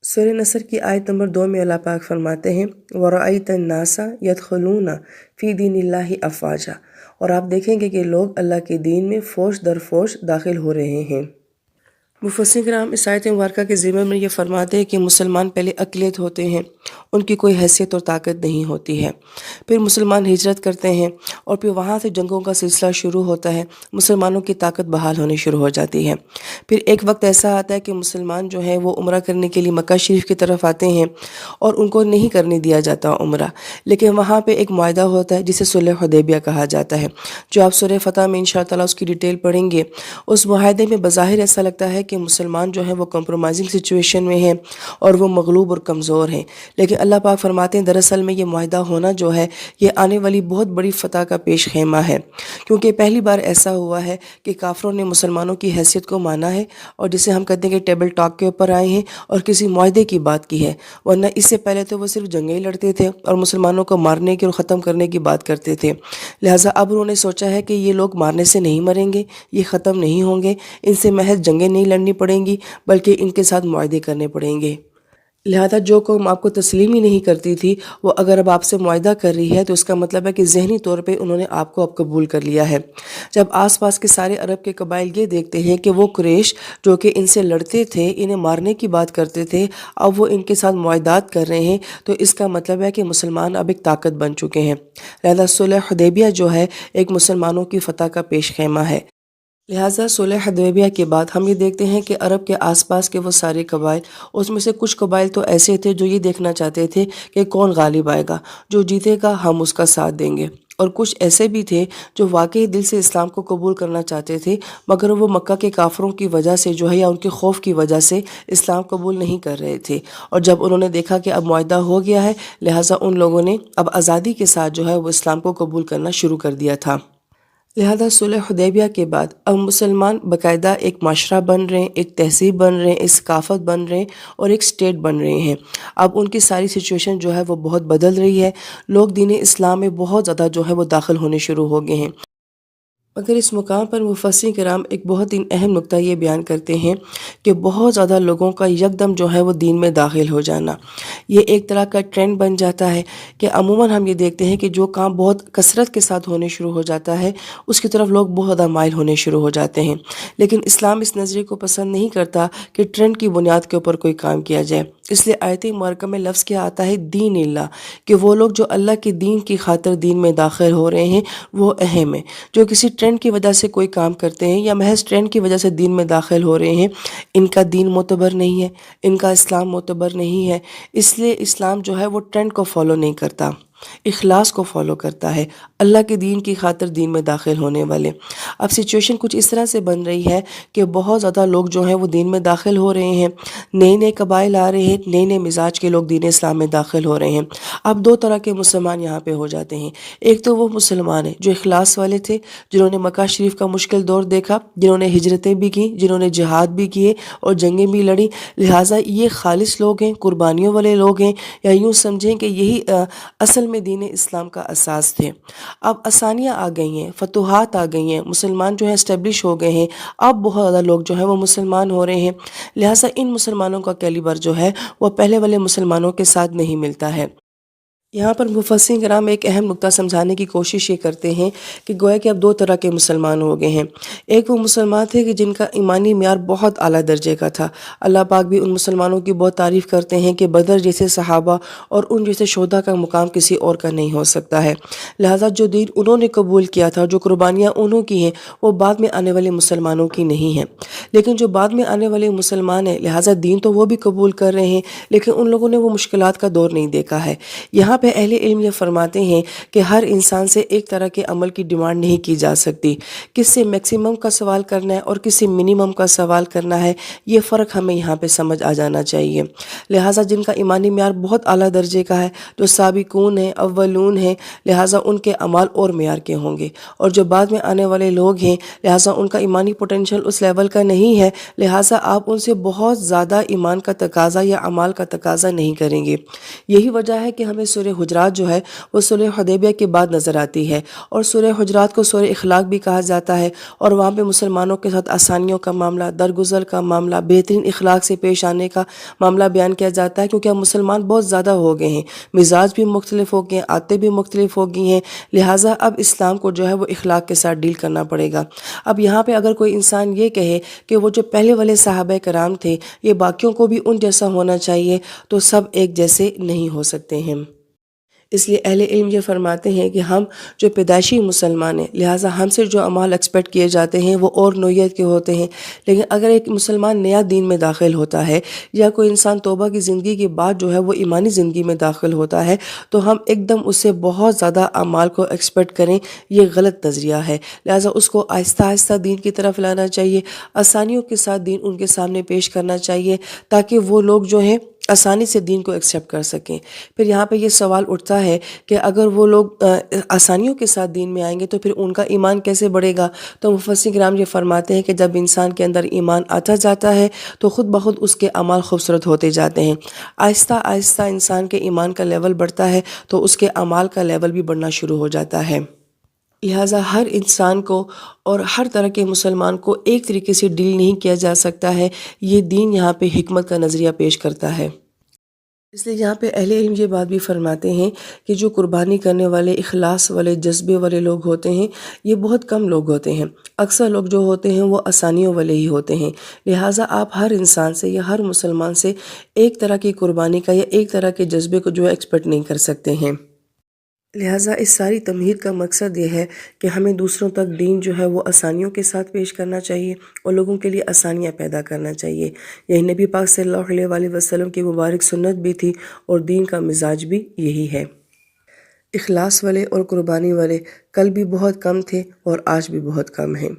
سورہ نصر کی آیت نمبر 2 میں اللہ پاک فرماتے ہیں وَرَأَيْتَ النَّاسَ يَدْخُلُونَ فِي دِينِ اللَّهِ أَفْوَاجًا، اور آپ دیکھیں گے کہ لوگ اللہ کے دین میں فوج در فوج داخل ہو رہے ہیں۔ مفسرین کرام اس آیت مبارکہ کے ضمن میں یہ فرماتے ہیں کہ مسلمان پہلے اقلیت ہوتے ہیں، ان کی کوئی حیثیت اور طاقت نہیں ہوتی ہے، پھر مسلمان ہجرت کرتے ہیں اور پھر وہاں سے جنگوں کا سلسلہ شروع ہوتا ہے، مسلمانوں کی طاقت بحال ہونی شروع ہو جاتی ہے۔ پھر ایک وقت ایسا آتا ہے کہ مسلمان جو ہیں وہ عمرہ کرنے کے لیے مکہ شریف کی طرف آتے ہیں اور ان کو نہیں کرنے دیا جاتا عمرہ، لیکن وہاں پہ ایک معاہدہ ہوتا ہے جسے صلح حدیبیہ کہا جاتا ہے، جو آپ سورہ فتح میں انشاءاللہ اس کی ڈیٹیل پڑھیں گے۔ اس معاہدے میں بظاہر ایسا لگتا ہے کہ مسلمان جو ہیں وہ کمپرومائزنگ سچویشن میں ہیں اور وہ مغلوب اور کمزور ہیں، لیکن اللہ پاک فرماتے ہیں دراصل میں یہ معاہدہ ہونا جو ہے یہ آنے والی بہت بڑی فتح کا پیش خیمہ ہے، کیونکہ پہلی بار ایسا ہوا ہے کہ کافروں نے مسلمانوں کی حیثیت کو مانا ہے اور جسے ہم کہتے ہیں کہ ٹیبل ٹاک کے اوپر آئے ہیں اور کسی معاہدے کی بات کی ہے، ورنہ اس سے پہلے تو وہ صرف جنگیں لڑتے تھے اور مسلمانوں کو مارنے کی اور ختم کرنے کی بات کرتے تھے۔ لہٰذا اب انہوں نے سوچا ہے کہ یہ لوگ مارنے سے نہیں مریں گے، یہ ختم نہیں ہوں گے، ان سے محض جنگیں نہیں لڑنی پڑیں گی بلکہ ان کے ساتھ معاہدے کرنے پڑیں گے۔ لہذا جو قوم آپ کو تسلیم ہی نہیں کرتی تھی وہ اگر اب آپ سے معاہدہ کر رہی ہے تو اس کا مطلب ہے کہ ذہنی طور پہ انہوں نے آپ کو اب قبول کر لیا ہے۔ جب آس پاس کے سارے عرب کے قبائل یہ دیکھتے ہیں کہ وہ قریش جو کہ ان سے لڑتے تھے، انہیں مارنے کی بات کرتے تھے، اب وہ ان کے ساتھ معاہدات کر رہے ہیں، تو اس کا مطلب ہے کہ مسلمان اب ایک طاقت بن چکے ہیں۔ لہذا صلح حدیبیہ جو ہے ایک مسلمانوں کی فتح کا پیش خیمہ ہے۔ لہٰذا صلح حدیبیہ کے بعد ہم یہ دیکھتے ہیں کہ عرب کے آس پاس کے وہ سارے قبائل، اس میں سے کچھ قبائل تو ایسے تھے جو یہ دیکھنا چاہتے تھے کہ کون غالب آئے گا، جو جیتے گا ہم اس کا ساتھ دیں گے، اور کچھ ایسے بھی تھے جو واقعی دل سے اسلام کو قبول کرنا چاہتے تھے مگر وہ مکہ کے کافروں کی وجہ سے جو ہے یا ان کے خوف کی وجہ سے اسلام قبول نہیں کر رہے تھے، اور جب انہوں نے دیکھا کہ اب معاہدہ ہو گیا ہے لہٰذا ان لوگوں نے اب آزادی کے ساتھ جو ہے وہ اسلام کو قبول کرنا شروع کر دیا تھا۔ لہذا صلح حدیبیہ کے بعد اب مسلمان باقاعدہ ایک معاشرہ بن رہے ہیں، ایک تہذیب بن رہے ہیں، ایک ثقافت بن رہے ہیں اور ایک سٹیٹ بن رہے ہیں۔ اب ان کی ساری سچویشن جو ہے وہ بہت بدل رہی ہے، لوگ دین اسلام میں بہت زیادہ جو ہے وہ داخل ہونے شروع ہو گئے ہیں۔ مگر اس مقام پر مفسرین کرام ایک بہت ہی اہم نقطہ یہ بیان کرتے ہیں کہ بہت زیادہ لوگوں کا یکدم جو ہے وہ دین میں داخل ہو جانا، یہ ایک طرح کا ٹرینڈ بن جاتا ہے کہ عموماً ہم یہ دیکھتے ہیں کہ جو کام بہت کثرت کے ساتھ ہونے شروع ہو جاتا ہے اس کی طرف لوگ بہت زیادہ مائل ہونے شروع ہو جاتے ہیں، لیکن اسلام اس نظریے کو پسند نہیں کرتا کہ ٹرینڈ کی بنیاد کے اوپر کوئی کام کیا جائے، اس لیے آیت مبارکہ میں لفظ کیا آتا ہے دین اللہ، کہ وہ لوگ جو اللہ کے دین کی خاطر دین میں داخل ہو رہے ہیں وہ اہم ہے۔ جو کسی ٹرینڈ کی وجہ سے کوئی کام کرتے ہیں یا محض ٹرینڈ کی وجہ سے دین میں داخل ہو رہے ہیں، ان کا دین معتبر نہیں ہے، ان کا اسلام معتبر نہیں ہے، اس لیے اسلام جو ہے وہ ٹرینڈ کو فالو نہیں کرتا، اخلاص کو فالو کرتا ہے، اللہ کے دین کی خاطر دین میں داخل ہونے والے۔ اب سچویشن کچھ اس طرح سے بن رہی ہے کہ بہت زیادہ لوگ جو ہیں وہ دین میں داخل ہو رہے ہیں، نئے نئے قبائل آ رہے ہیں، نئے نئے مزاج کے لوگ دین اسلام میں داخل ہو رہے ہیں۔ اب دو طرح کے مسلمان یہاں پہ ہو جاتے ہیں، ایک تو وہ مسلمان ہیں جو اخلاص والے تھے، جنہوں نے مکہ شریف کا مشکل دور دیکھا، جنہوں نے ہجرتیں بھی کی، جنہوں نے جہاد بھی کیے اور جنگیں بھی لڑی، لہٰذا یہ خالص لوگ ہیں، قربانیوں والے لوگ ہیں، یا یوں سمجھیں کہ یہی اصل میں دین اسلام کا اساس تھے۔ اب آسانیاں آ گئی ہیں، فتوحات آ گئی ہیں، مسلمان جو ہیں اسٹیبلش ہو گئے ہیں، اب بہت زیادہ لوگ جو ہیں وہ مسلمان ہو رہے ہیں، لہٰذا ان مسلمانوں کا کیلیبر جو ہے وہ پہلے والے مسلمانوں کے ساتھ نہیں ملتا ہے۔ یہاں پر مفسرین کرام ایک اہم نقطہ سمجھانے کی کوشش یہ کرتے ہیں کہ گویا کہ اب دو طرح کے مسلمان ہو گئے ہیں، ایک وہ مسلمان تھے کہ جن کا ایمانی معیار بہت اعلیٰ درجے کا تھا، اللہ پاک بھی ان مسلمانوں کی بہت تعریف کرتے ہیں کہ بدر جیسے صحابہ اور ان جیسے شہداء کا مقام کسی اور کا نہیں ہو سکتا ہے، لہٰذا جو دین انہوں نے قبول کیا تھا، جو قربانیاں انہوں کی ہیں وہ بعد میں آنے والے مسلمانوں کی نہیں ہیں، لیکن جو بعد میں آنے والے مسلمان ہیں لہٰذا دین تو وہ بھی قبول کر رہے ہیں لیکن ان لوگوں نے وہ مشکلات کا دور نہیں دیکھا ہے۔ یہاں پہ اہل علم یہ فرماتے ہیں کہ ہر انسان سے ایک طرح کے عمل کی ڈیمانڈ نہیں کی جا سکتی، کس سے میکسیمم کا سوال کرنا ہے اور کس سے منیمم کا سوال کرنا ہے، یہ فرق ہمیں یہاں پہ سمجھ آ جانا چاہیے۔ لہٰذا جن کا ایمانی معیار بہت اعلیٰ درجے کا ہے، جو سابقون ہیں، اولون ہیں، لہٰذا ان کے اعمال اور معیار کے ہوں گے، اور جو بعد میں آنے والے لوگ ہیں لہٰذا ان کا ایمانی پوٹینشل اس لیول کا نہیں ہے، لہٰذا آپ ان سے بہت زیادہ ایمان کا تقاضا یا اعمال کا تقاضا نہیں کریں گے۔ یہی وجہ ہے کہ ہمیں سورہ حجرات جو ہے وہ صلح حدیبیہ کے بعد نظر آتی ہے، اور سورہ حجرات کو سورہ اخلاق بھی کہا جاتا ہے، اور وہاں پہ مسلمانوں کے ساتھ آسانیوں کا معاملہ، درگزر کا معاملہ، بہترین اخلاق سے پیش آنے کا معاملہ بیان کیا جاتا ہے، کیونکہ اب مسلمان بہت زیادہ ہو گئے ہیں، مزاج بھی مختلف ہو گئے ہیں، عادتیں بھی مختلف ہو گئی ہیں، لہٰذا اب اسلام کو جو ہے وہ اخلاق کے ساتھ ڈیل کرنا پڑے گا۔ اب یہاں پہ اگر کوئی انسان یہ کہے کہ وہ جو پہلے والے صحابہ کرام تھے یہ باقیوں کو بھی ان جیسا ہونا چاہیے، تو سب ایک جیسے نہیں ہو سکتے ہیں۔ اس لیے اہل علم یہ فرماتے ہیں کہ ہم جو پیدائشی مسلمان ہیں، لہٰذا ہم سے جو اعمال ایکسپیکٹ کیے جاتے ہیں وہ اور نوعیت کے ہوتے ہیں، لیکن اگر ایک مسلمان نیا دین میں داخل ہوتا ہے یا کوئی انسان توبہ کی زندگی کے بعد جو ہے وہ ایمانی زندگی میں داخل ہوتا ہے، تو ہم ایک دم اس سے بہت زیادہ اعمال کو ایکسپیکٹ کریں، یہ غلط نظریہ ہے۔ لہٰذا اس کو آہستہ آہستہ دین کی طرف لانا چاہیے، آسانیوں کے ساتھ دین ان کے سامنے پیش کرنا چاہیے، تاکہ وہ لوگ جو ہیں آسانی سے دین کو ایکسیپٹ کر سکیں۔ پھر یہاں پہ یہ سوال اٹھتا ہے کہ اگر وہ لوگ آسانیوں کے ساتھ دین میں آئیں گے تو پھر ان کا ایمان کیسے بڑھے گا؟ تو مفسرین کرام یہ فرماتے ہیں کہ جب انسان کے اندر ایمان آتا جاتا ہے تو خود بخود اس کے اعمال خوبصورت ہوتے جاتے ہیں، آہستہ آہستہ انسان کے ایمان کا لیول بڑھتا ہے تو اس کے اعمال کا لیول بھی بڑھنا شروع ہو جاتا ہے۔ لہٰذا ہر انسان کو اور ہر طرح کے مسلمان کو ایک طریقے سے ڈیل نہیں کیا جا سکتا ہے، یہ دین یہاں پہ حکمت کا نظریہ پیش کرتا ہے۔ اس لیے یہاں پہ اہل علم یہ بات بھی فرماتے ہیں کہ جو قربانی کرنے والے، اخلاص والے، جذبے والے لوگ ہوتے ہیں یہ بہت کم لوگ ہوتے ہیں، اکثر لوگ جو ہوتے ہیں وہ آسانیوں والے ہی ہوتے ہیں، لہٰذا آپ ہر انسان سے یا ہر مسلمان سے ایک طرح کی قربانی کا یا ایک طرح کے جذبے کو جو ہے ایکسپیکٹ نہیں کر سکتے ہیں۔ لہٰذا اس ساری تمہید کا مقصد یہ ہے کہ ہمیں دوسروں تک دین جو ہے وہ آسانیوں کے ساتھ پیش کرنا چاہیے اور لوگوں کے لیے آسانیاں پیدا کرنا چاہیے۔ یہی نبی پاک صلی اللہ علیہ وآلہ وسلم کی مبارک سنت بھی تھی اور دین کا مزاج بھی یہی ہے۔ اخلاص والے اور قربانی والے کل بھی بہت کم تھے اور آج بھی بہت کم ہیں۔